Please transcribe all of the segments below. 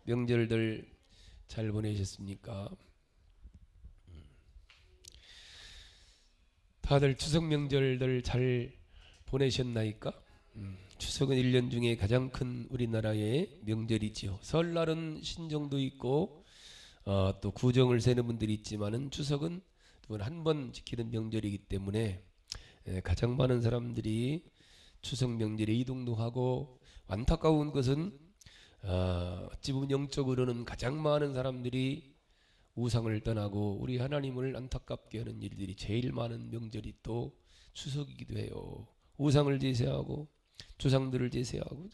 명절들 잘 보내셨습니까? 다들 추석 명절들 잘 보내셨나이까? 추석은 1년 중에 가장 큰 우리나라의 명절이지요. 설날은 신정도 있고 또 구정을 세는 분들이 있지만은 추석은 한 번 지키는 명절이기 때문에 가장 많은 사람들이 추석 명절에 이동도 하고, 안타까운 것은 어찌 보면 영적으로는 가장 많은 사람들이 우상을 떠나고 우리 하나님을 안타깝게 하는 일들이 제일 많은 명절이 또 추석이기도 해요. 우상을 제사하고 조상들을 제사하고,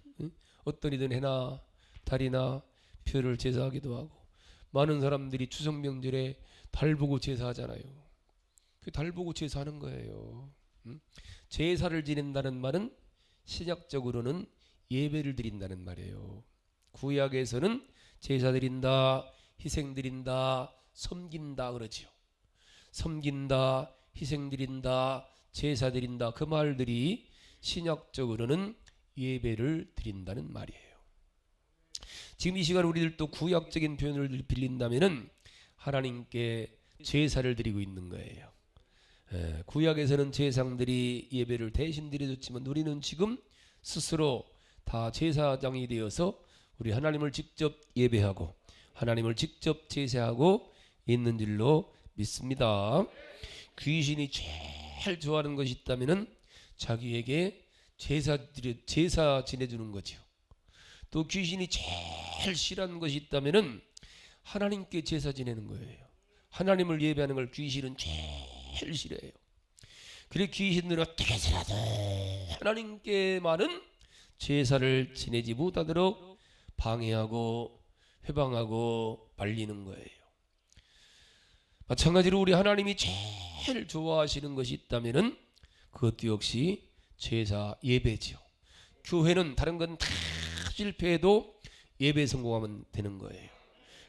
어떤 이든 해나 달이나 별을 제사하기도 하고, 많은 사람들이 추석 명절에 달 보고 제사하잖아요. 그 달 보고 제사하는 거예요. 제사를 지낸다는 말은 신약적으로는 예배를 드린다는 말이에요. 구약에서는 제사 드린다, 희생 드린다, 섬긴다 그러지요. 섬긴다, 희생 드린다, 제사 드린다, 그 말들이 신약적으로는 예배를 드린다는 말이에요. 지금 이 시간 우리들도 구약적인 표현을 빌린다면은 하나님께 제사를 드리고 있는 거예요. 구약에서는 제사장들이 예배를 대신 드려줬지만 우리는 지금 스스로 다 제사장이 되어서 우리 하나님을 직접 예배하고 하나님을 직접 제사하고 있는 줄로 믿습니다. 귀신이 제일 좋아하는 것이 있다면은 자기에게 제사 지내주는 거죠. 또 귀신이 제일 싫어하는 것이 있다면은 하나님께 제사 지내는 거예요. 하나님을 예배하는 걸 귀신은 제일 싫어해요. 그래 귀신들은 어떻게 해서라도 하나님께만은 제사를 지내지 못하도록 방해하고 회방하고 말리는 거예요. 마찬가지로 우리 하나님이 제일 좋아하시는 것이 있다면은 그것도 역시 제사 예배지요. 교회는 다른 건 다 실패해도 예배 성공하면 되는 거예요.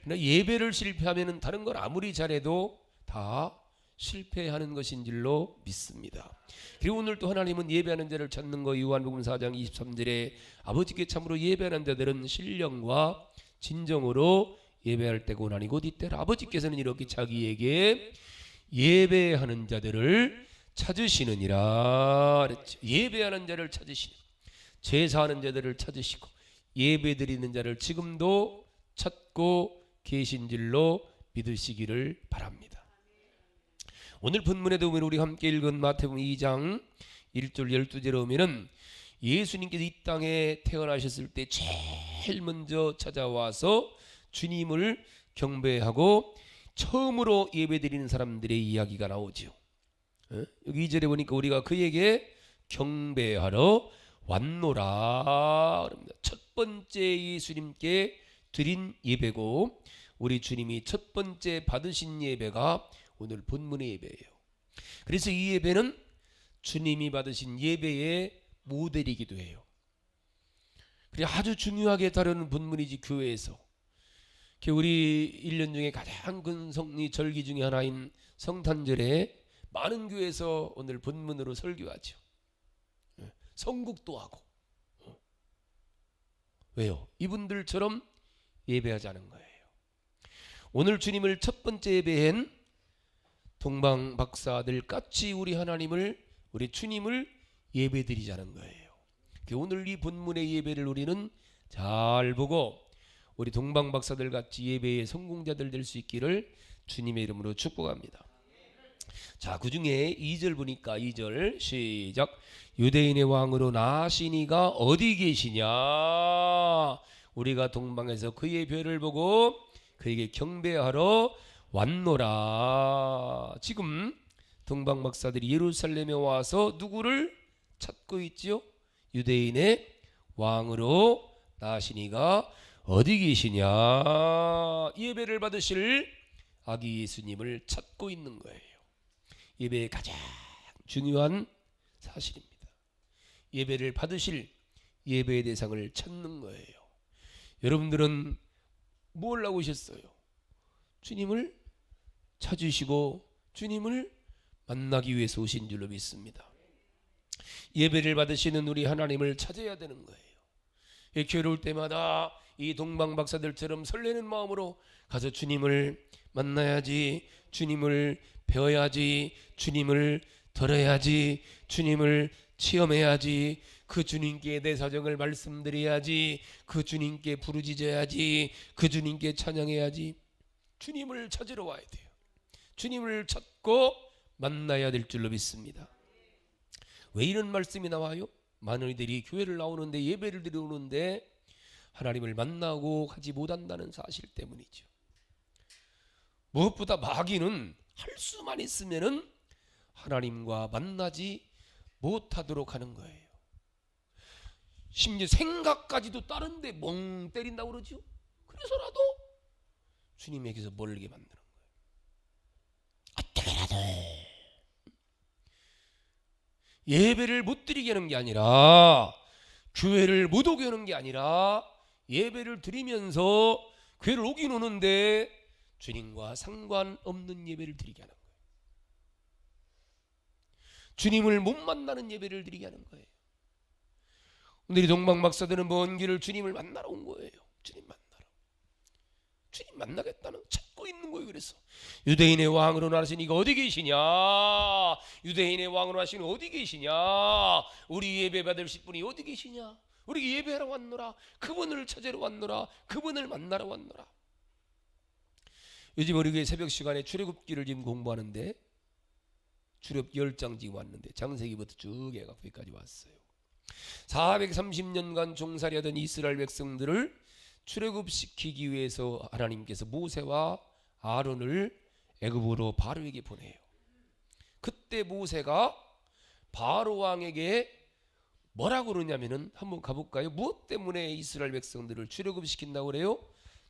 그러나 예배를 실패하면은 다른 걸 아무리 잘해도 다 실패하는 것인 줄로 믿습니다. 그리고 오늘 또 하나님은 예배하는 자를 찾는 거, 요한복음 4장 23절에 아버지께 참으로 예배하는 자들은 신령과 진정으로 예배할 때가 오나니 곧 이때라. 아버지께서는 이렇게 자기에게 예배하는 자들을 찾으시느니라 그랬죠. 예배하는 자를 찾으시는, 제사하는 자들을 찾으시고 예배드리는 자를 지금도 찾고 계신 줄로 믿으시기를 바랍니다. 오늘 본문에도 보면 우리 함께 읽은 마태복음 2장 1절 12절에 보면은 예수님께서 이 땅에 태어나셨을 때 제일 먼저 찾아와서 주님을 경배하고 처음으로 예배드리는 사람들의 이야기가 나오죠. 여기 2절에 보니까 우리가 그에게 경배하러 왔노라 그럽니다. 첫 번째 예수님께 드린 예배고 우리 주님이 첫 번째 받으신 예배가 오늘 본문의 예배예요. 그래서 이 예배는 주님이 받으신 예배의 모델이기도 해요. 그래 아주 중요하게 다루는 본문이지. 교회에서 우리 1년 중에 가장 큰 성리 절기 중에 하나인 성탄절에 많은 교회에서 오늘 본문으로 설교하죠. 성국도 하고. 왜요? 이분들처럼 예배하자는 거예요. 오늘 주님을 첫 번째 예배한 동방 박사들 같이 우리 하나님을, 우리 주님을 예배드리자는 거예요. 오늘 이 본문의 예배를 우리는 잘 보고 우리 동방 박사들 같이 예배의 성공자들 될 수 있기를 주님의 이름으로 축복합니다. 자, 그 중에 2절 보니까 2절 시작. 유대인의 왕으로 나시니가 어디 계시냐? 우리가 동방에서 그의 별을 보고 그에게 경배하러 왔노라. 지금 동방 박사들이 예루살렘에 와서 누구를 찾고 있지요? 유대인의 왕으로 나시니가 어디 계시냐? 예배를 받으실 아기 예수님을 찾고 있는 거예요. 예배의 가장 중요한 사실입니다. 예배를 받으실 예배의 대상을 찾는 거예요. 여러분들은 뭘 하고 오셨어요? 주님을 찾으시고 주님을 만나기 위해서 오신 줄로 믿습니다. 예배를 받으시는 우리 하나님을 찾아야 되는 거예요. 교회 올 때마다 이 동방 박사들처럼 설레는 마음으로 가서 주님을 만나야지, 주님을 배워야지, 주님을 들어야지, 주님을 체험해야지, 그 주님께 내 사정을 말씀드려야지, 그 주님께 부르짖어야지, 그 주님께 찬양해야지. 주님을 찾으러 와야 돼요. 주님을 찾고 만나야 될 줄로 믿습니다. 왜 이런 말씀이 나와요? 많은 이들이 교회를 나오는데, 예배를 드리는데 하나님을 만나고 하지 못한다는 사실 때문이죠. 무엇보다 마귀는 할 수만 있으면은 하나님과 만나지 못하도록 하는 거예요. 심지어 생각까지도 다른데 멍 때린다고 그러죠. 그래서라도 주님에게서 멀게 만드는 거예요. 어떻게라도 예배를 못 드리게 하는 게 아니라, 교회를 못 오게 하는 게 아니라, 예배를 드리면서 교회를 오긴 오는데 주님과 상관없는 예배를 드리게 하는 거예요. 주님을 못 만나는 예배를 드리게 하는 거예요. 오늘 동방 박사들은 먼 길을 주님을 만나러 온 거예요. 주님 만나겠다는 찾고 있는 거예요. 그래서 유대인의 왕으로 나신 이가 어디 계시냐, 유대인의 왕으로 하시는 어디 계시냐, 우리 예배 받으실 분이 어디 계시냐, 우리 예배하러 왔노라, 그분을 찾으러 왔노라, 그분을 만나러 왔노라. 요즘 우리 교회 새벽 시간에 출애굽기를 지금 공부하는데, 출애굽기 10장 지금 왔는데 장세기부터 쭉 해가 거기까지 왔어요. 430년간 종살이하던 이스라엘 백성들을 출애굽시키기 위해서 하나님께서 모세와 아론을 애굽으로 바로에게 보내요. 그때 모세가 바로 왕에게 뭐라고 그러냐면은, 한번 가볼까요? 무엇 때문에 이스라엘 백성들을 출애굽시킨다고 그래요?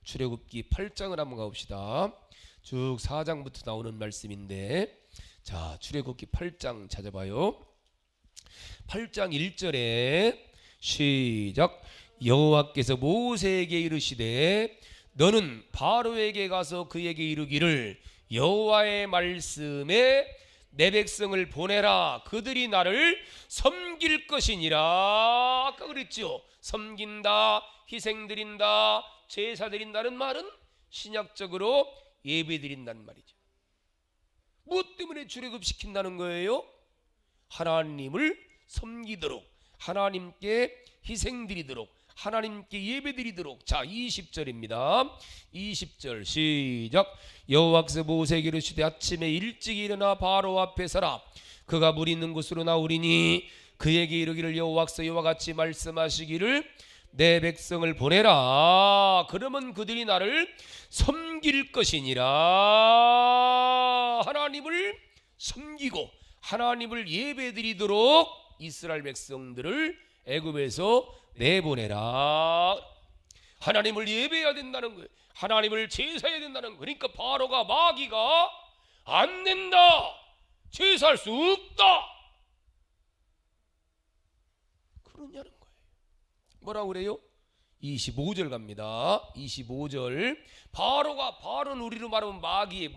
출애굽기 8장을 한번 가봅시다. 쭉 4장부터 나오는 말씀인데, 자, 출애굽기 8장 찾아봐요. 8장 1절에 시작. 여호와께서 모세에게 이르시되 너는 바로에게 가서 그에게 이르기를 여호와의 말씀에 내 백성을 보내라. 그들이 나를 섬길 것이니라. 아까 그랬죠. 섬긴다, 희생드린다, 제사드린다는 말은 신약적으로 예배드린다는 말이죠. 무엇 때문에 출애굽시킨다는 거예요? 하나님을 섬기도록, 하나님께 희생드리도록, 하나님께 예배드리도록. 자, 20절입니다. 20절 시작. 여호와께서 모세에게 이르시되 아침에 일찍 일어나 바로 앞에 서라. 그가 물 있는 곳으로 나오리니 그에게 이르기를 여호와께서 이와 같이 말씀하시기를 내 백성을 보내라. 그러면 그들이 나를 섬길 것이니라. 하나님을 섬기고 하나님을 예배드리도록 이스라엘 백성들을 애굽에서 내보내라. 하나님을 예배해야 된다는 거예요. 하나님을 제사해야 된다는 거예요. 그러니까 바로가, 마귀가 안 된다, 제사할 수 없다, 그러냐는 거예요. 뭐라고 그래요? 25절 갑니다. 25절. 바로는 우리로 말하면 마귀의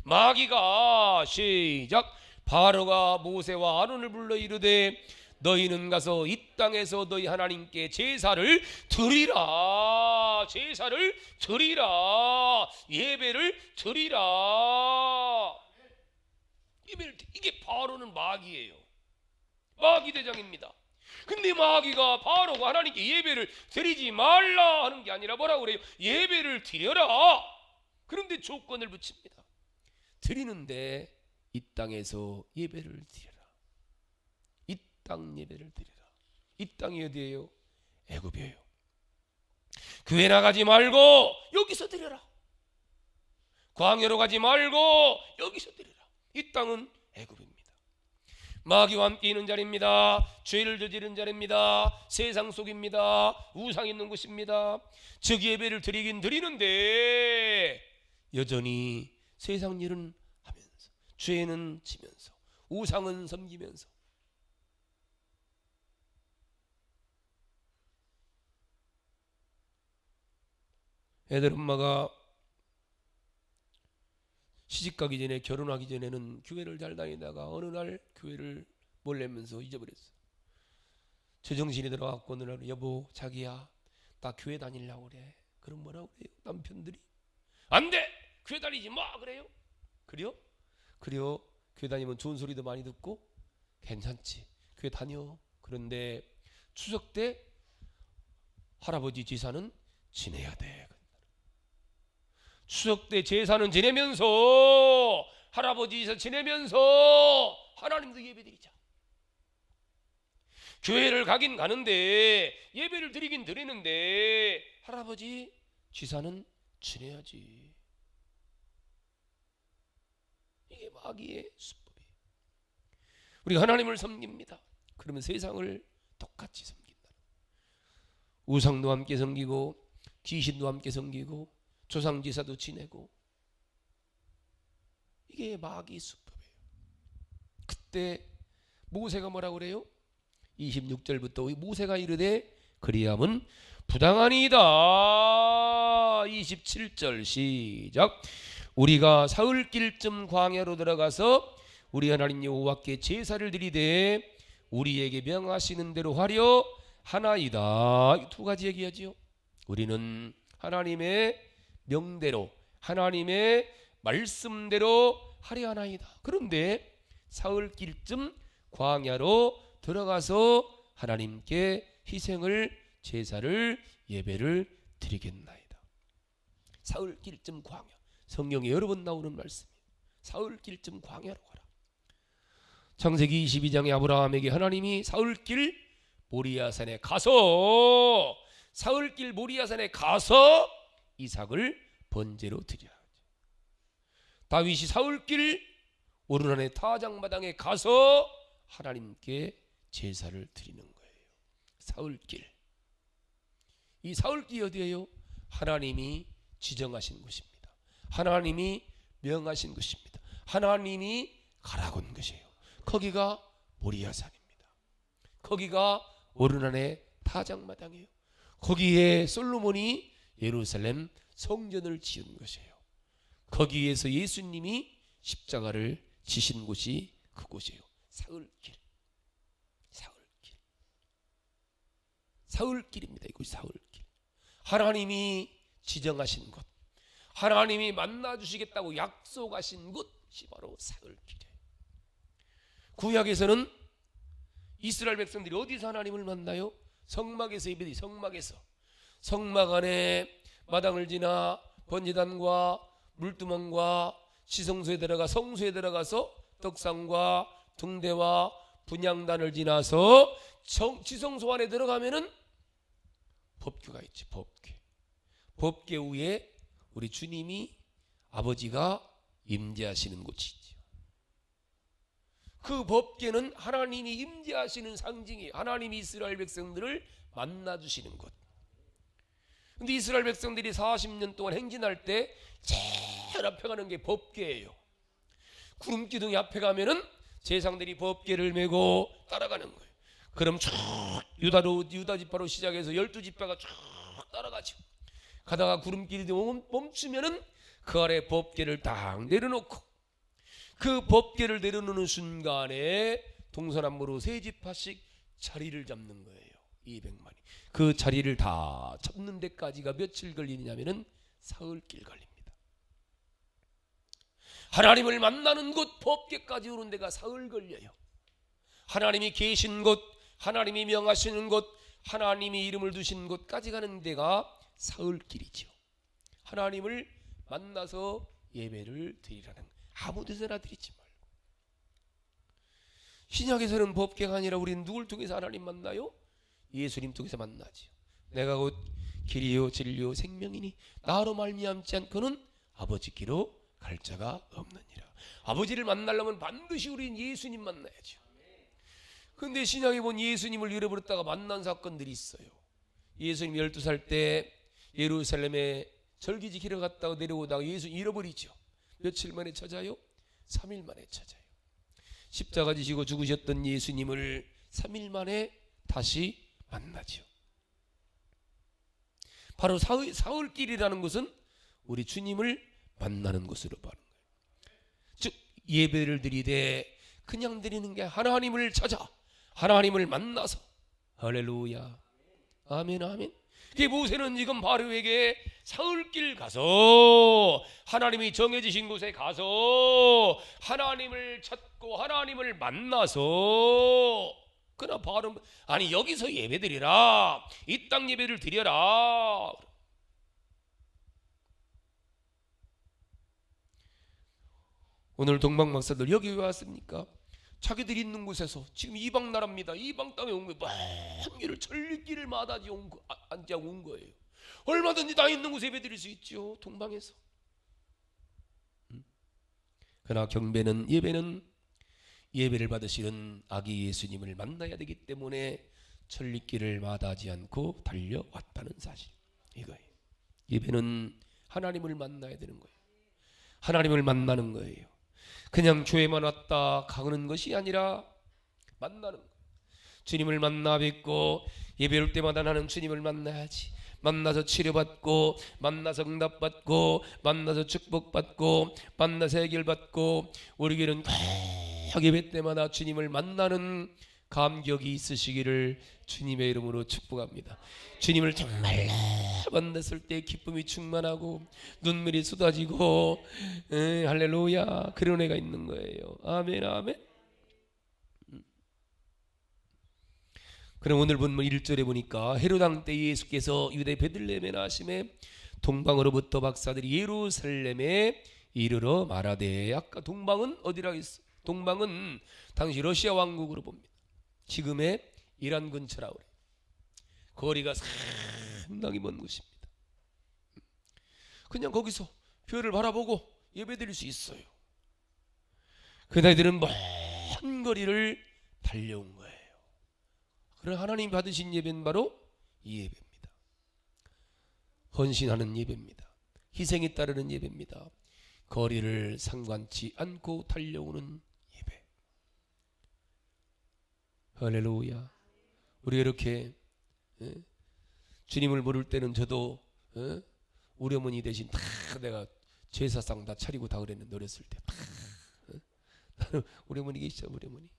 마귀가 시작. 바로가 모세와 아론을 불러 이르되 너희는 가서 이 땅에서 너희 하나님께 제사를 드리라. 제사를 드리라. 예배를 드리라. 이게 바로는 마귀예요. 마귀 대장입니다. 근데 마귀가 바로가 하나님께 예배를 드리지 말라 하는 게 아니라 뭐라고 그래요? 예배를 드려라. 그런데 조건을 붙입니다. 드리는데 이 땅에서 예배를 드려라. 이 땅 예배를 드려라. 이 땅이 어디예요? 애굽이에요. 교회 나가지 말고 여기서 드려라. 광야로 가지 말고 여기서 드려라. 이 땅은 애굽입니다. 마귀와 함께 있는 자리입니다. 죄를 저지른 자리입니다. 세상 속입니다. 우상 있는 곳입니다. 즉 예배를 드리긴 드리는데 여전히 세상 일은 하면서, 죄는 지면서, 우상은 섬기면서. 애들 엄마가 시집가기 전에, 결혼하기 전에는 교회를 잘 다니다가 어느 날 교회를 몰래면서 잊어버렸어. 제정신이 들어갔고 어느 날 여보, 자기야, 다 교회 다니려고 그래. 그럼 뭐라고 그래요? 남편들이 안 돼! 교회 다니지 마! 그래요? 그래요? 교회 다니면 좋은 소리도 많이 듣고 괜찮지. 교회 다녀. 그런데 추석 때 할아버지 제사는 지내야 돼. 추석 때 제사는 지내면서 할아버지 제사 지내면서 하나님도 예배드리자. 교회를 가긴 가는데 예배를 드리긴 드리는데 할아버지 제사는 지내야지. 이게 마귀의 수법이에요. 우리가 하나님을 섬깁니다. 그러면 세상을 똑같이 섬긴다. 우상도 함께 섬기고 귀신도 함께 섬기고 조상제사도 지내고, 이게 마귀의 수법이에요. 그때 모세가 뭐라고 그래요? 26절부터 모세가 이르되 그리함은 부당하니이다. 27절 시작. 우리가 사흘길쯤 광야로 들어가서 우리 하나님 여호와께 제사를 드리되 우리에게 명하시는 대로 하려 하나이다. 두 가지 얘기하지요. 우리는 하나님의 명대로 하나님의 말씀대로 하려 하나이다. 그런데 사흘길쯤 광야로 들어가서 하나님께 희생을 제사를 예배를 드리겠나이다. 사흘길쯤 광야, 성경에 여러 번 나오는 말씀이에요. 사흘길쯤 광야로 가라. 창세기 22장에 아브라함에게 하나님이 사흘길 모리아산에 가서 이삭을 번제로 드리라. 다윗이 사흘길 오르난의 타작마당에 가서 하나님께 제사를 드리는 거예요. 사흘길. 이 사흘길이 어디예요? 하나님이 지정하신 곳입니다. 하나님이 명하신 곳입니다. 하나님이 가라고 한 것이에요. 거기가 모리아산입니다. 거기가 오르난의 타작마당이에요. 거기에 솔로몬이 예루살렘 성전을 지은 것이에요. 거기에서 예수님이 십자가를 지신 곳이 그곳이에요. 사흘길입니다. 이곳이 사흘길. 하나님이 지정하신 곳, 하나님이 만나주시겠다고 약속하신 곳이 바로 사흘길이에요. 구약에서는 이스라엘 백성들이 어디서 하나님을 만나요? 성막에서 예배드리. 성막 안에 마당을 지나 번제단과 물두멍과 지성소에 들어가 성소에 들어가서 떡상과 등대와 분향단을 지나서 지성소 안에 들어가면은 법궤가 있지. 법궤 위에 우리 주님이 아버지가 임재하시는 곳이 있죠. 그 법궤는 하나님이 임재하시는 상징이에요. 하나님이 이스라엘 백성들을 만나주시는 곳. 근데 이스라엘 백성들이 40년 동안 행진할 때 제일 앞에 가는 게 법궤예요. 구름기둥이 앞에 가면은 제상들이 법궤를 메고 따라가는 거예요. 그럼 쭉 유다 지파로 시작해서 12지파가 쭉 따라가죠. 가다가 구름길이 멈추면은 그 아래 법궤를 딱 내려놓고, 그 법궤를 내려놓는 순간에 동서남북으로 세 지파씩 자리를 잡는 거예요. 200만이. 그 자리를 다 잡는 데까지가 며칠 걸리냐면은 사흘길 걸립니다. 하나님을 만나는 곳 법궤까지 오는 데가 사흘 걸려요. 하나님이 계신 곳, 하나님이 명하시는 곳, 하나님이 이름을 두신 곳까지 가는 데가 사흘길이죠. 하나님을 만나서 예배를 드리라는, 아무 데서나 드리지 말고. 신약에서는 법궤가 아니라 우리는 누굴 통해서 하나님 만나요? 예수님 통해서 만나지요. 내가 곧 길이요 진리요 생명이니 나로 말미암지 않고는 아버지께로 갈 자가 없느니라. 아버지를 만나려면 반드시 우리는 예수님 만나야죠. 근데 신약에 본 예수님을 잃어버렸다가 만난 사건들이 있어요. 예수님 12살 때 예루살렘에 절기 지키러 갔다가 내려오다가 예수 잃어버리죠. 며칠 만에 찾아요? 3일 만에 찾아요. 십자가 지시고 죽으셨던 예수님을 3일 만에 다시 만나죠. 바로 사흘길이라는 것은 우리 주님을 만나는 것으로 보는 거예요. 즉 예배를 드리되 그냥 드리는 게 하나님을 찾아 하나님을 만나서, 할렐루야, 아멘 아멘. 그 모세는 지금 바로에게 사흘길 가서 하나님이 정해주신 곳에 가서 하나님을 찾고 하나님을 만나서, 그러나 바로 아니 여기서 예배드리라, 이 땅 예배를 드려라. 오늘 동방 박사들 여기 왜 왔습니까? 자기들이 있는 곳에서 지금 이방 나라입니다. 이방 땅에 온 거예요. 먼 길을 천리길을 마다지 앉아고 온 거예요. 얼마든지 다 있는 곳에 예배드릴 수 있죠, 동방에서. 그러나 경배는, 예배는 예배를 받으시는 아기 예수님을 만나야 되기 때문에 천리길을 마다하지 않고 달려왔다는 사실, 이거예요. 예배는 하나님을 만나야 되는 거예요. 하나님을 만나는 거예요. 그냥 교회만 왔다 가는 것이 아니라 만나는 거예요. 주님을 만나 뵙고 예배 올 때마다 나는 주님을 만나야지. 만나서 치료받고, 만나서 응답받고, 만나서 축복받고, 만나서 해결받고, 우리 교회는 꼭 예배 때마다 주님을 만나는 감격이 있으시기를 주님의 이름으로 축복합니다. 주님을 정말 만났을 때 기쁨이 충만하고 눈물이 쏟아지고, 할렐루야, 그런 애가 있는 거예요. 아멘, 아멘. 그럼 오늘 본문 1절에 보니까 헤롯 왕 때 예수께서 유대 베들레헴에 나심에 동방으로부터 박사들이 예루살렘에 이르러 말하되, 아까 동방은 어디라 했어? 동방은 당시 러시아 왕국으로 봅니다. 지금의 이란 근처라고 그래요. 거리가 상당히 먼 곳입니다. 그냥 거기서 별을 바라보고 예배드릴 수 있어요. 그날들은 먼 거리를 달려온 거예요. 그런 하나님 받으신 예배는 바로 이 예배입니다. 헌신하는 예배입니다. 희생이 따르는 예배입니다. 거리를 상관치 않고 달려오는 예배. 할렐루야. 우리가 이렇게 주님을 모를 때는 저도 우리 어머니 대신 다 내가 제사상 다 차리고 다 그랬는데, 어렸을 때 나는 우리 어머니 계시죠, 우리 어머니.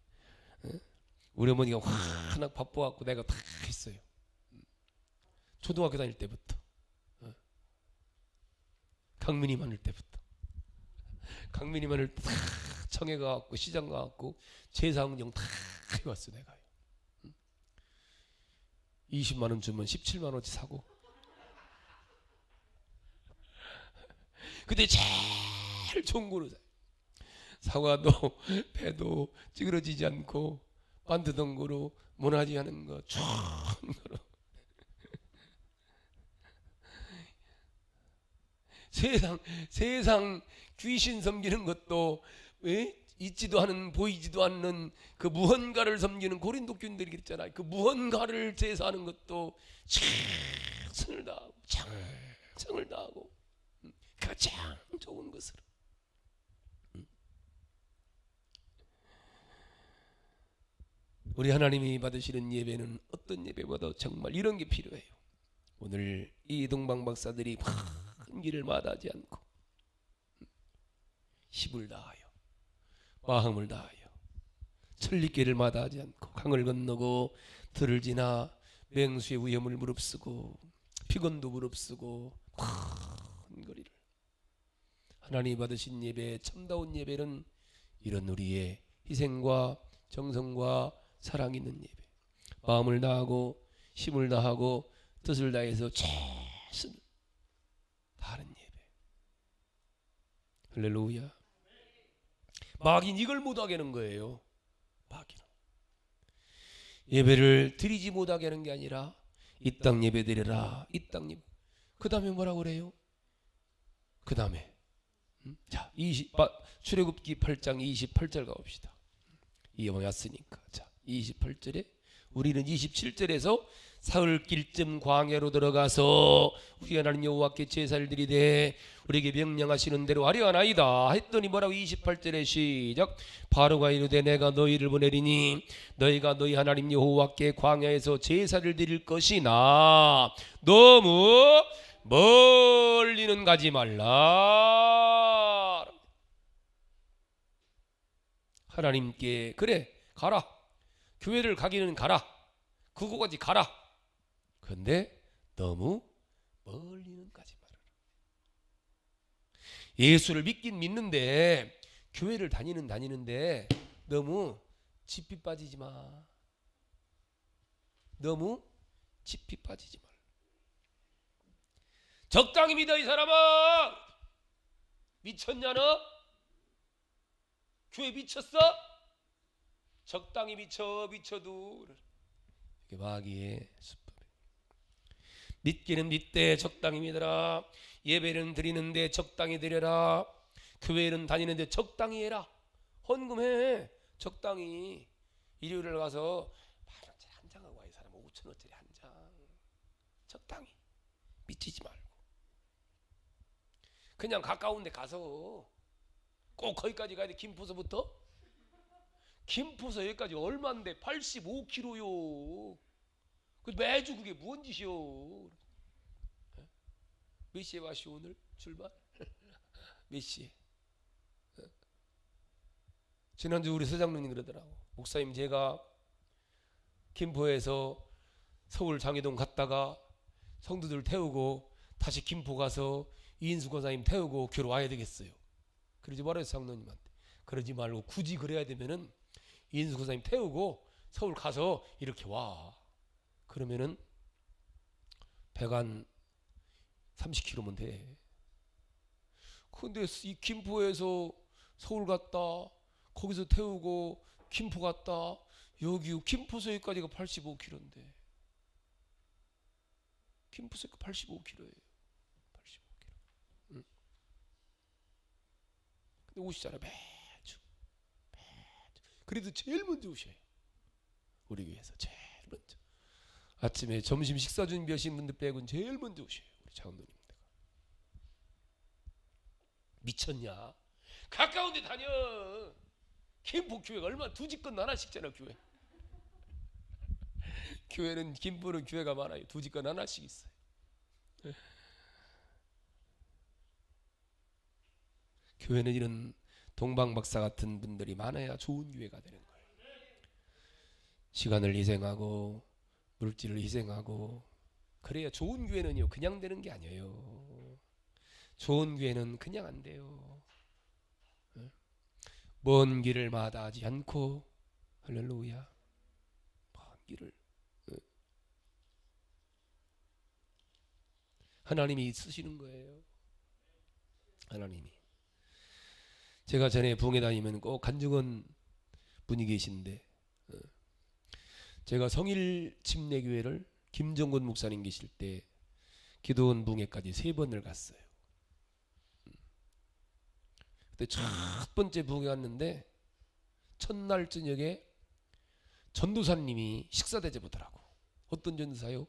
우리 어머니가 워낙 바빠갖고 내가 다 했어요. 초등학교 다닐 때부터, 강민이 많을 때부터, 강민이 많을 때 다 청해 가갖고 시장 가갖고 제사응정 다 해왔어 내가요. 20만 원 주면 17만 원치 사고. 근데 제일 좋은 거로 사과도 배도 찌그러지지 않고 반듯한 거로 모나지 하는 거, 좋은 거로. 세상 귀신 섬기는 것도 있지도 않은, 보이지도 않는 그 무언가를 섬기는 고린도 교인들이 그랬잖아요. 그 무언가를 제사하는 것도 최선을 다하고 정성을 다하고 가장 좋은 것으로. 우리 하나님이 받으시는 예배는 어떤 예배보다 정말 이런 게 필요해요. 오늘 이 동방 박사들이 큰 길을 마다하지 않고 힘을 다하여, 마음을 다하여, 천리길을 마다하지 않고 강을 건너고 들을 지나 맹수의 위험을 무릅쓰고 피곤도 무릅쓰고 큰 거리를, 하나님이 받으신 예배, 참다운 예배는 이런 우리의 희생과 정성과 사랑이 있는 예배, 마음을 다하고 힘을 다하고 뜻을 다해서 최선을 다하는 예배. 할렐루야. 마귀는 이걸 못하게 하는 거예요. 마귀는 예배를 드리지 못하게 하는 게 아니라 이 땅 예배 드려라, 이 땅 예배. 그 다음에 뭐라고 그래요? 그 다음에 자, 출애굽기 8장 28절 가봅시다. 이왕 왔으니까. 자, 28절에 우리는 27절에서 사흘길쯤 광야로 들어가서 우리 하나님 여호와께 제사를 드리되 우리에게 명령하시는 대로 하려하나이다 했더니 뭐라고? 28절에 시작. 바로가 이르되 내가 너희를 보내리니 너희가 너희 하나님 여호와께 광야에서 제사를 드릴 것이나 너무 멀리는 가지 말라. 하나님께 그래 가라, 교회를 가기는 가라, 그거까지 가라. 그런데 너무 멀리는 가지 말아라. 예수를 믿긴 믿는데, 교회를 다니는데 너무 깊이 빠지지 마. 너무 깊이 빠지지 마. 적당히 믿어. 이 사람아, 미쳤냐 너? 교회 미쳤어? 적당히 미쳐도 이게 마귀의 수법이에요. 믿기는 믿되 적당히 믿어라. 예배는 드리는데 적당히 드려라. 교회는 다니는데 적당히 해라. 헌금해. 적당히. 일요일에 가서 8,000원짜리 한 장하고 와. 이 사람은 5,000원짜리 한 장. 적당히. 미치지 말고. 그냥 가까운 데 가서, 꼭 거기까지 가야 돼. 김포서부터? 김포서 여기까지 얼마인데? 85km요. 매주 그게 뭔 짓이요? 몇 시에 와시 오늘 출발? 몇 시에? 지난주 우리 서장로님 그러더라고. 목사님, 제가 김포에서 서울 장애동 갔다가 성도들 태우고 다시 김포 가서 이인수 권사님 태우고 교로 와야 되겠어요. 그러지 말아요. 장로님한테. 그러지 말고 굳이 그래야 되면은 이인수 권사님 태우고 서울 가서 이렇게 와. 그러면은 배간 30km면 돼. 근데 이 김포에서 서울 갔다 거기서 태우고 김포 갔다 여기 김포서 여기까지가 85km인데, 김포서 85km예요. 85km. 응. 근데 오시잖아. 매주. 그래도 제일 먼저 오셔요. 우리 교회에서 제일 먼저. 아침에 점심 식사 준비하신 분들 빼고는 제일 먼저 오셔요. 우리 장로님. 미쳤냐? 가까운 데 다녀. 김포 교회가 얼마나 두 집건 하나씩잖아. 교회. 교회는, 김포는 교회가 많아요. 두 집건 하나씩 있어요. 교회는 이런 동방박사 같은 분들이 많아야 좋은 교회가 되는 거예요. 시간을 희생하고 물질을 희생하고 그래야 좋은 교회는요 그냥 되는 게 아니에요. 좋은 교회는 그냥 안 돼요. 먼 길을 마다하지 않고, 할렐루야, 먼 길을 하나님이 쓰시는 거예요. 하나님이. 제가 전에 부흥회 다니면 꼭 간증원 분이 계신데, 제가 성일 침례교회를 김정근 목사님 계실 때 기도원 부흥회까지 3번을 갔어요. 그때 첫 번째 부흥회 갔는데 첫날 저녁에 전도사님이 식사 대접하더라고. 어떤 전도사요?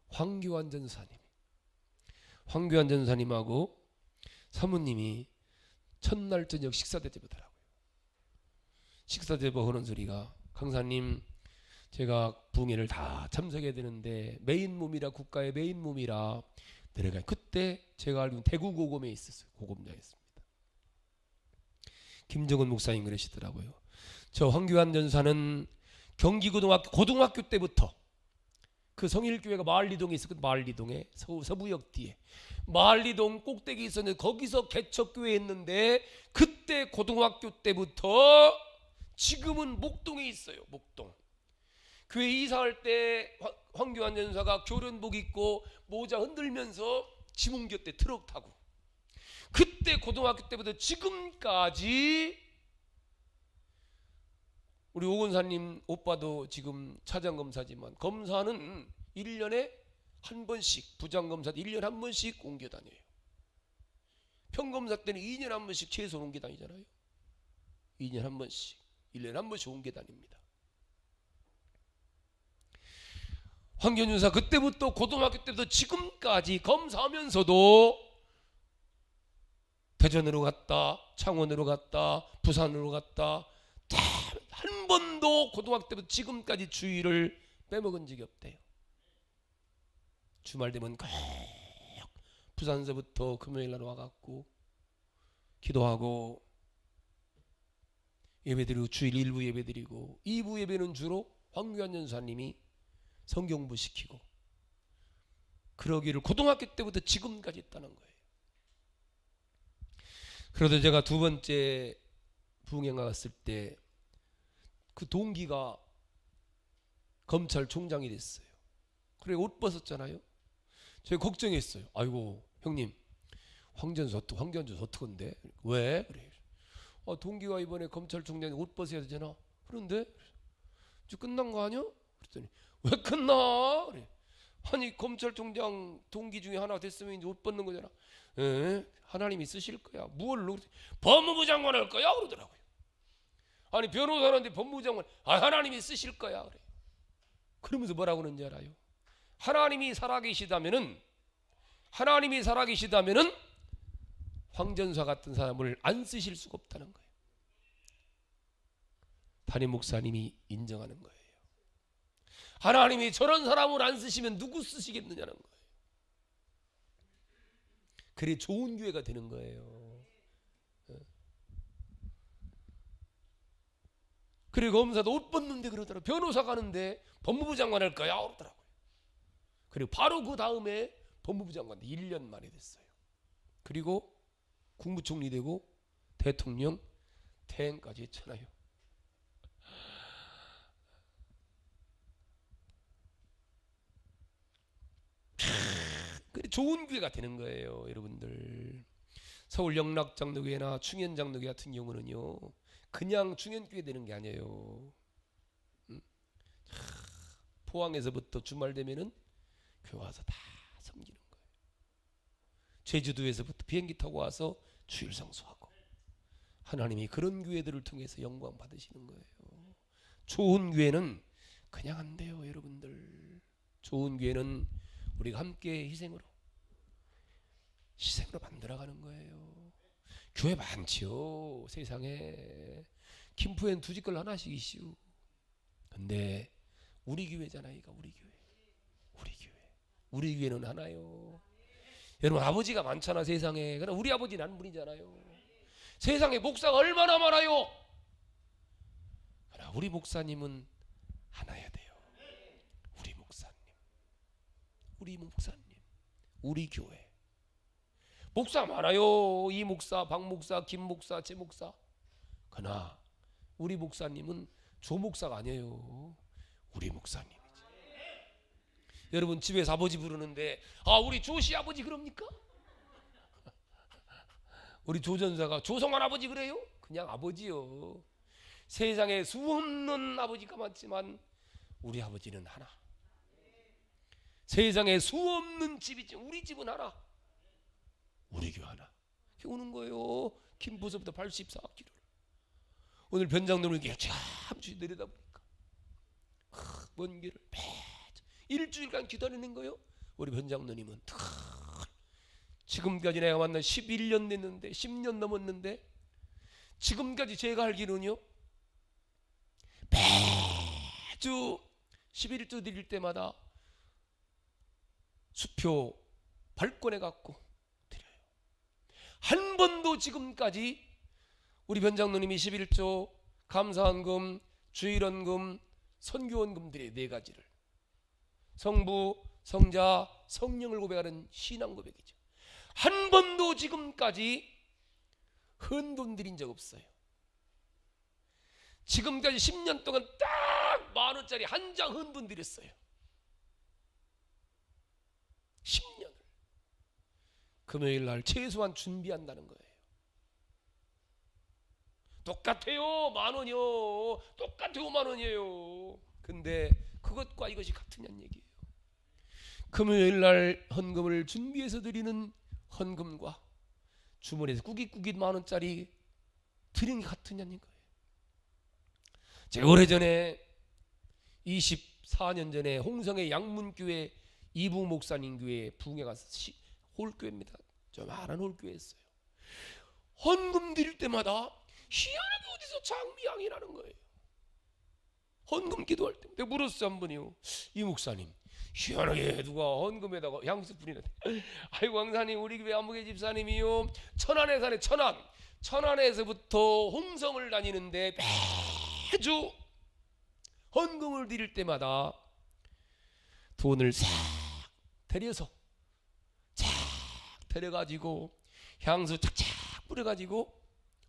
황교안 전도사님. 황교안 전도사님하고 사모님이 첫날 저녁 식사 대접하더라고요. 식사 대접하는 소리가, 강사님, 제가 부흥회를 다 참석해야 되는데 메인 몸이라, 국가의 메인 몸이라 내려가요. 그때 제가 알기로는 대구 고검에 있었어요. 고검장이었습니다. 김정은 목사님 그러시더라고요. 저 황교안 전사는 고등학교 때부터 그 성일교회가 마을리동에 있었거든요. 마을리동에 서부역 뒤에 마을리동 꼭대기 있었는데 거기서 개척교회 했는데, 그때 고등학교 때부터 지금은 목동에 있어요. 목동. 교회 이사할 때 황교안 전사가 교련복 입고 모자 흔들면서 짐 옮겼대. 트럭 타고. 그때 고등학교 때부터 지금까지 우리 오건사님 오빠도 지금 차장검사지만 검사는 1년에 한 번씩, 부장검사도 1년에 한 번씩 옮겨 다녀요. 평검사 때는 2년에 한 번씩 최소 옮겨 다니잖아요. 2년에 한 번씩, 1년에 한 번씩 옮겨 다닙니다. 황교안 전사 그때부터 고등학교 때부터 지금까지 검사하면서도 대전으로 갔다, 창원으로 갔다, 부산으로 갔다, 한 번도 고등학교 때부터 지금까지 주일을 빼먹은 적이 없대요. 주말 되면 꼭 부산서부터 금요일날 와갖고 기도하고 예배드리고, 주일 1부 예배드리고, 2부 예배는 주로 황교안 전사님이 성경부 시키고, 그러기를 고등학교 때부터 지금까지 했다는 거예요. 그래도 제가 두 번째 부흥회 갔을 때 그 동기가 검찰총장이 됐어요. 그래 옷 벗었잖아요. 제가 걱정했어요. 아이고 형님 황전수 어떡한데? 왜? 그래. 동기가 이번에 검찰총장이 옷 벗어야 되잖아. 그런데 이제 끝난 거 아니야? 그랬더니 왜 끝나? 그래. 아니 검찰총장 동기 중에 하나 됐으면 이제 옷 벗는 거잖아. 하나님이 쓰실 거야. 무얼로? 법무부 장관 할 거야 그러더라고요. 아니 변호사는데 법무부 장관 하나님이 쓰실 거야 그래. 그러면서 뭐라고 그러는지 알아요? 하나님이 살아계시다면은 황전사 같은 사람을 안 쓰실 수가 없다는 거예요. 담임 목사님이 인정하는 거예요. 하나님이 저런 사람을 안 쓰시면 누구 쓰시겠느냐는 거예요. 그래 좋은 교회가 되는 거예요. 그래 검사도 옷 벗는데 그러더라고요. 변호사 가는데 법무부 장관 할 거야 그러더라고요. 그리고 바로 그 다음에 법무부 장관 1년 만에 됐어요. 그리고 국무총리 되고 대통령 퇴임까지 했잖아요. 그래 좋은 교회가 되는 거예요 여러분들. 서울 영락장로교회나 충현장로교회 같은 경우는요 그냥 충현교회 되는 게 아니에요. 포항에서부터 주말 되면은 교회 와서 다 섬기는 거예요. 제주도에서부터 비행기 타고 와서 주일 성수하고 하나님이 그런 교회들을 통해서 영광 받으시는 거예요. 좋은 교회는 그냥 안 돼요 여러분들. 좋은 교회는 우리가 함께 희생으로 만들어가는 거예요. 교회 많지요 세상에. 김포엔 두 집걸 하나씩 이슈. 근데 우리 교회잖아요. 이거 우리 교회는 하나요. 여러분 아버지가 많잖아 세상에. 그러나 우리 아버지는 한 분이잖아요. 세상에 목사가 얼마나 많아요. 그러나 우리 목사님은 하나야 돼요. 우리 목사님 우리 교회 목사 많아요. 이 목사, 박 목사, 김 목사, 제 목사. 그러나 우리 목사님은 조 목사가 아니에요. 우리 목사님이지. 여러분 집에서 아버지 부르는데 우리 조씨 아버지 그럽니까? 우리 조전사가 조성환 아버지 그래요? 그냥 아버지요. 세상에 수없는 아버지가 많지만 우리 아버지는 하나. 세상에 수없는 집이지 우리 집은 하나. 우리 교회 하나. 오는 거예요. 김포서부터 84km. 오늘 변장로를 잠시 내려다보니까 먼 길을 매주 일주일간 기다리는 거예요. 우리 변장로님은 지금까지 내가 만난 11년 됐는데 10년 넘었는데 지금까지 제가 알기로는요 매주 11조 드릴 때마다 수표 발권해 갖고 드려요. 한 번도 지금까지 우리 변장로님이 11조 감사헌금, 주일헌금, 선교헌금 드려요. 네 가지를. 성부, 성자, 성령을 고백하는 신앙 고백이죠. 한 번도 지금까지 헌돈 드린 적 없어요. 지금까지 10년 동안 딱 10,000원짜리 한 장 헌돈 드렸어요. 10년을. 금요일 날 최소한 준비한다는 거예요. 똑같아요. 10,000원이요. 똑같아요. 50,000원이에요. 근데 그것과 이것이 같으냐는 얘기예요. 금요일 날 헌금을 준비해서 드리는 헌금과 주머니에서 꾸깃꾸깃 10,000원짜리 드리는 게 같으냐는 거예요. 제가 오래전에 24년 전에 홍성의 양문교회 이부 목사님 교회에 부흥회 가서 홀교회입니다. 조그마한 홀교회였어요. 헌금 드릴 때마다 희한하게 어디서 장미향이 나는 거예요. 헌금 기도할 때 내가 물었어요. 한 분이요. 이 목사님 희한하게 누가 헌금에다가 향수 뿌리는데 아이고 왕사님 우리 교회 안무개 집사님이요 천안에 사네. 천안에서부터 홍성을 다니는데 매주 헌금을 드릴 때마다 돈을 싹 데려서 데려가지고 향수 착착 뿌려가지고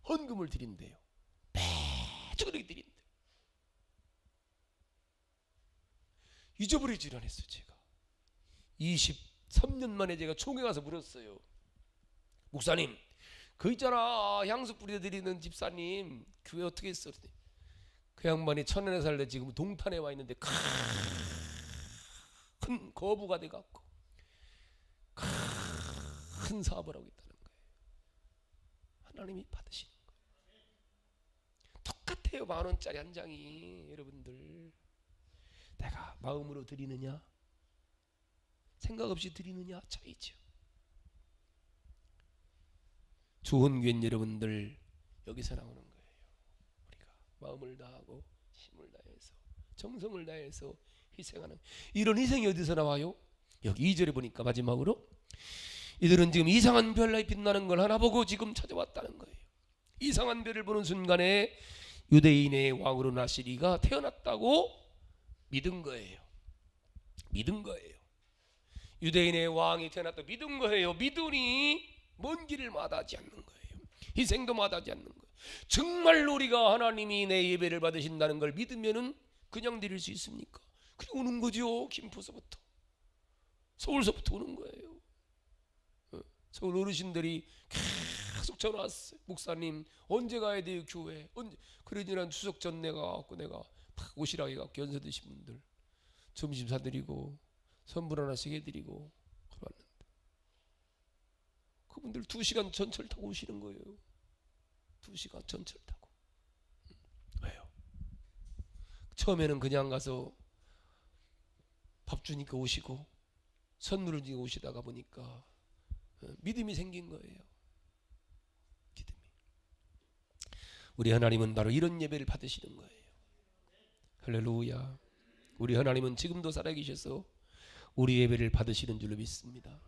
헌금을 드린대요. 매주 그렇게 드린대요. 잊어버리질 않았어요. 제가 23년 만에 제가 총회 가서 물었어요. 목사님, 그 있잖아, 향수 뿌려드리는 집사님 교회 어떻게 했어? 그 양반이 천안에 살래 지금 동탄에 와 있는데 큰 거부가 돼갖고 큰 사업을 하고 있다는 거예요. 하나님이 받으시는 거예요. 똑같아요. 10,000원짜리 한 장이. 여러분들, 내가 마음으로 드리느냐 생각 없이 드리느냐 차이죠. 좋은 교인 여러분들, 여기서 나오는 거예요. 우리가 마음을 다하고 힘을 다해서 정성을 다해서 희생하는, 이런 희생이 어디서 나와요? 여기 2절에 보니까 마지막으로 이들은 지금 이상한 별나에 빛나는 걸 하나 보고 지금 찾아왔다는 거예요. 이상한 별을 보는 순간에 유대인의 왕으로 나시리가 태어났다고 믿은 거예요. 믿은 거예요. 유대인의 왕이 태어났다고 믿은 거예요. 믿으니 먼 길을 마다하지 않는 거예요. 희생도 마다하지 않는 거예요. 정말로 우리가 하나님이 내 예배를 받으신다는 걸 믿으면은 그냥 드릴 수 있습니까? 그냥 오는 거죠. 김포서부터, 서울서부터 오는 거예요. 서울 어르신들이 계속 전화 왔어요. 목사님 언제 가야 돼요 교회? 언제? 그러지 난 추석 전 내가 갖고 내가 탁 오시라고 해갖고 연세 드신 분들 점심 사드리고 선물 하나씩 해드리고 그러는데 그분들 2시간 전철 타고 오시는 거예요. 2시간 전철 타고. 왜요? 처음에는 그냥 가서 밥 주니까 오시고 선물을 주고 오시다가 보니까 믿음이 생긴 거예요. 믿음이. 우리 하나님은 바로 이런 예배를 받으시는 거예요. 할렐루야. 우리 하나님은 지금도 살아계셔서 우리 예배를 받으시는 줄로 믿습니다.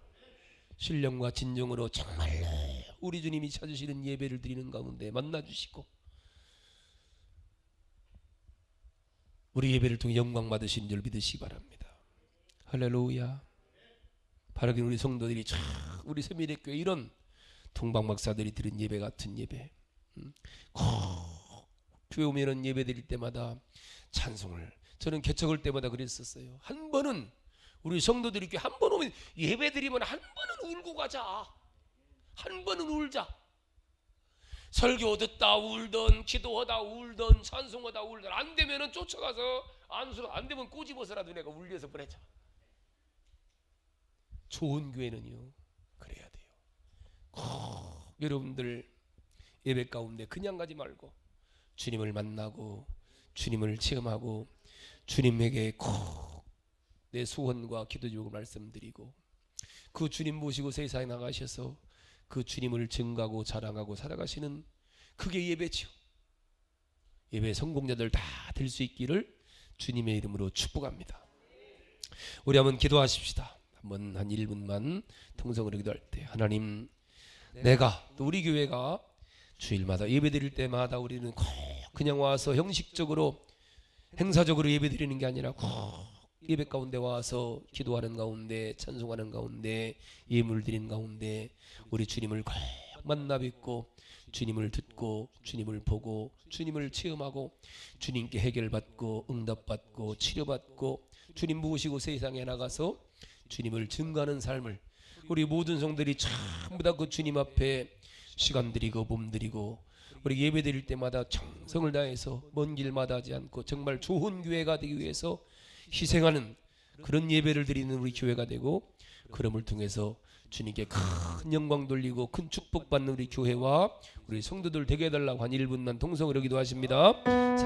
신령과 진정으로 정말로 우리 주님이 찾으시는 예배를 드리는 가운데 만나주시고 우리 예배를 통해 영광 받으시는 줄 믿으시기 바랍니다. 할렐루야. 바르게 우리 성도들이 우리 세미대교회 이런 동방박사들이 드린 예배 같은 예배, 교회 오면은 예배 드릴 때마다 찬송을, 저는 개척할 때마다 그랬었어요. 한 번은 우리 성도들이 한 번 오면 예배 드리면 한 번은 울고 가자. 한 번은 울자. 설교 듣다 울던, 기도하다 울던, 찬송하다 울던, 안 되면은 쫓아가서 안수로, 안 되면 꼬집어서라도 내가 울려서 보내자. 좋은 교회는요 그래야 돼요. 여러분들 예배 가운데 그냥 가지 말고 주님을 만나고 주님을 체험하고 주님에게 꼭 내 소원과 기도 제목을 말씀드리고 그 주님 모시고 세상에 나가셔서 그 주님을 증거하고 자랑하고 살아가시는 그게 예배죠. 예배 성공자들 다 될 수 있기를 주님의 이름으로 축복합니다. 우리 한번 기도하십시다. 한번 한 1분만 통성으로 기도할 때, 하나님, 내가 또 우리 교회가 주일마다 예배 드릴 때마다 우리는 꼭 그냥 와서 형식적으로 행사적으로 예배 드리는 게 아니라 꼭 예배 가운데 와서 기도하는 가운데, 찬송하는 가운데, 예물 드리는 가운데 우리 주님을 꼭 만나 뵙고 주님을 듣고 주님을 보고 주님을 체험하고 주님께 해결받고 응답받고 치료받고 주님 모시고 세상에 나가서 주님을 증거하는 삶을 우리 모든 성들이 전부 다 그 주님 앞에 시간 드리고 몸 드리고 우리 예배 드릴 때마다 정성을 다해서 먼 길마다 하지 않고 정말 좋은 교회가 되기 위해서 희생하는 그런 예배를 드리는 우리 교회가 되고, 그럼을 통해서 주님께 큰 영광 돌리고 큰 축복 받는 우리 교회와 우리 성도들 되게 해달라고 한 1분만 통성으로 기도하십니다.